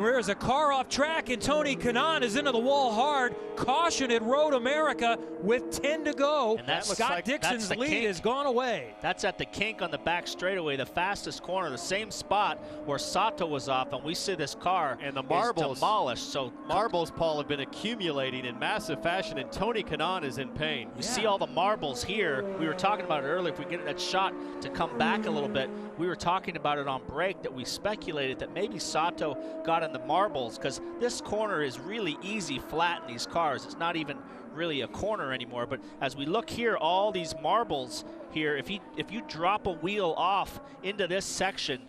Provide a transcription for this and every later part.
There's a car off track, and Tony Kanaan is into the wall hard. Caution at Road America with 10 to go. And that Scott like Dixon's lead has gone away. That's at the kink on the back straightaway, the fastest corner, the same spot where Sato was off, and we see this car and the marbles is demolished. So marbles, Paul, have been accumulating in massive fashion, and Tony Kanaan is in pain. You see all the marbles here. We were talking about it earlier. If we get that shot to come back a little bit, we were talking about it on break that we speculated that maybe Sato got in the marbles, because this corner is really easy flat in these cars. It's not even really a corner anymore. But as we look here, all these marbles here, if you drop a wheel off into this section,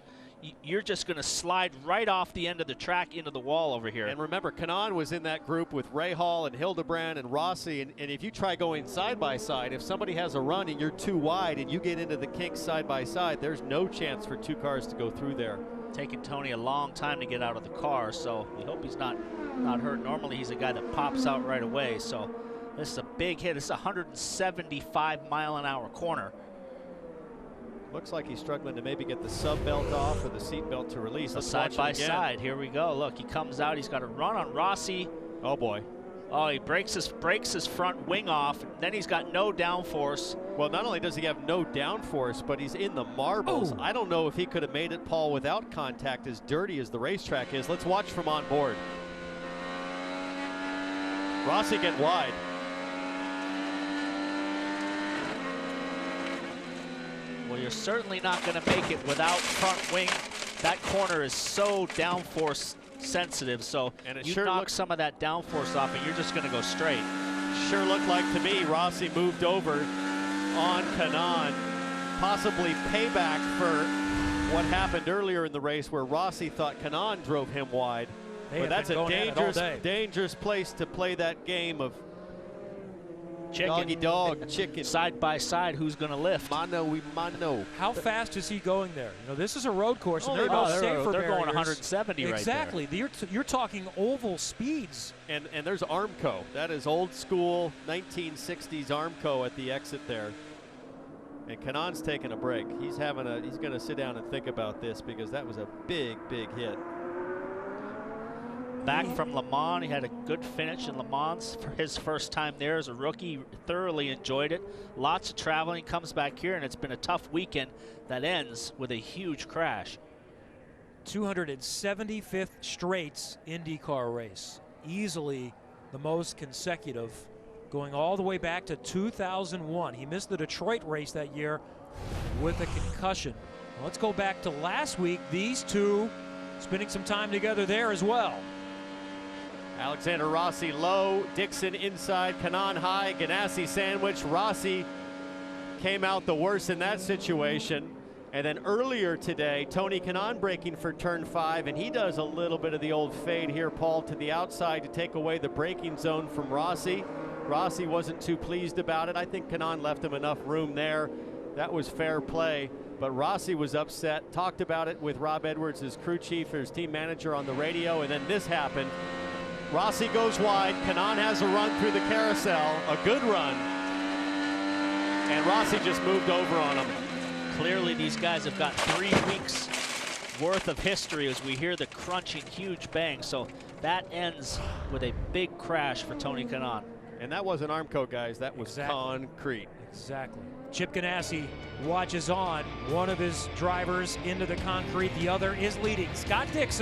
you're just going to slide right off the end of the track into the wall over here. And remember, Kanaan was in that group with Ray Hall and Hildebrand and Rossi, and if you try going side by side, if somebody has a run and you're too wide and you get into the kink side by side, there's no chance for two cars to go through there. Taking Tony a long time to get out of the car, so we hope he's not hurt. Normally he's a guy that pops out right away, so this is a big hit. This is a 175-mile-an-hour corner. Looks like he's struggling to maybe get the sub belt off or the seat belt to release. So side by side, here we go. Look, he comes out, he's got a run on Rossi. Oh boy. Oh, he breaks his front wing off, then he's got no downforce. Well, not only does he have no downforce, but he's in the marbles. I don't know if he could have made it, Paul, without contact, as dirty as the racetrack is. Let's watch from on board. Rossi get wide. Well, you're certainly not going to make it without front wing. That corner is so downforce sensitive, so you sure knock some of that downforce off and you're just going to go straight. Sure looked like to me Rossi moved over on Kanaan, possibly payback for what happened earlier in the race where Rossi thought Kanaan drove him wide. But that's a dangerous place to play that game of doggy dog, chicken. Side by side, who's going to lift? Mano we mano. How fast is he going there? You know, this is a road course, and there are no safer they're barriers. going 170 exactly. Right there. You're talking oval speeds. And there's Armco. That is old school 1960s Armco at the exit there. And Kanaan's taking a break. He's going to sit down and think about this, because that was a big hit. Back from Le Mans, he had a good finish in Le Mans for his first time there as a rookie. Thoroughly enjoyed it. Lots of traveling. Comes back here, and it's been a tough weekend that ends with a huge crash. 275th straight IndyCar race. Easily the most consecutive, going all the way back to 2001. He missed the Detroit race that year with a concussion. Let's go back to last week. These two spending some time together there as well. Alexander Rossi low, Dixon inside, Kanaan high, Ganassi sandwich. Rossi came out the worst in that situation. And then earlier today, Tony Kanaan braking for turn 5, and he does a little bit of the old fade here, Paul, to the outside to take away the braking zone from Rossi. Rossi wasn't too pleased about it. I think Kanaan left him enough room there. That was fair play. But Rossi was upset, talked about it with Rob Edwards, his crew chief, his team manager, on the radio, and then this happened. Rossi goes wide. Kanaan has a run through the carousel, a good run, and Rossi just moved over on him. Clearly these guys have got 3 weeks worth of history as we hear the crunching huge bang. So that ends with a big crash for Tony Kanaan. And that wasn't Armco, guys. That was concrete. Exactly. Chip Ganassi watches on. One of his drivers into the concrete. The other is leading. Scott Dixon.